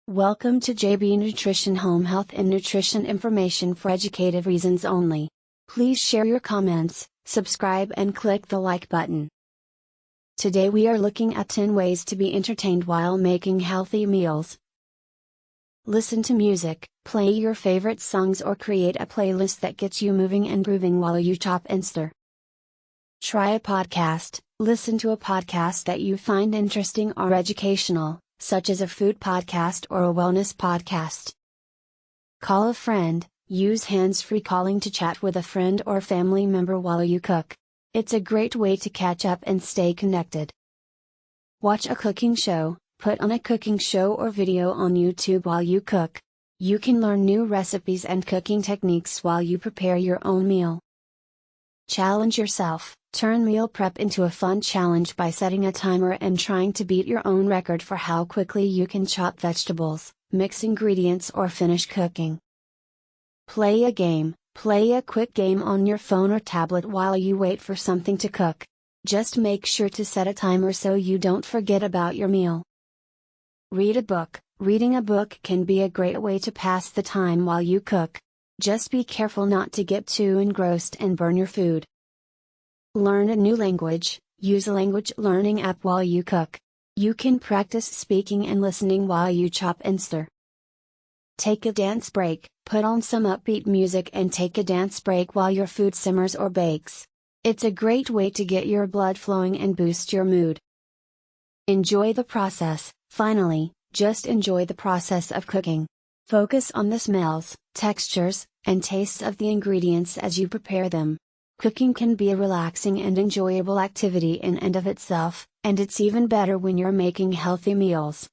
Welcome to JB Nutrition, home health and nutrition information for educative reasons only. Please share your comments, subscribe and click the like button. Today we are looking at 10 ways to be entertained while making healthy meals. Listen to music, play your favorite songs or create a playlist that gets you moving and grooving while you chop and stir. Try a podcast, listen to a podcast that you find interesting or educational, such as a food podcast or a wellness podcast. Call a friend, use hands-free calling to chat with a friend or family member while you cook. It's a great way to catch up and stay connected. Watch a cooking show, put on a cooking show or video on YouTube while you cook. You can learn new recipes and cooking techniques while you prepare your own meal. Challenge yourself. Turn meal prep into a fun challenge by setting a timer and trying to beat your own record for how quickly you can chop vegetables, mix ingredients or finish cooking. Play a game. Play a quick game on your phone or tablet while you wait for something to cook. Just make sure to set a timer so you don't forget about your meal. Read a book. Reading a book can be a great way to pass the time while you cook. Just be careful not to get too engrossed and burn your food. Learn a new language. Use a language learning app while you cook. You can practice speaking and listening while you chop and stir. Take a dance break. Put on some upbeat music and take a dance break while your food simmers or bakes. It's a great way to get your blood flowing and boost your mood. Enjoy the process. Finally, just enjoy the process of cooking. Focus on the smells, textures, and tastes of the ingredients as you prepare them. Cooking can be a relaxing and enjoyable activity in and of itself, and it's even better when you're making healthy meals.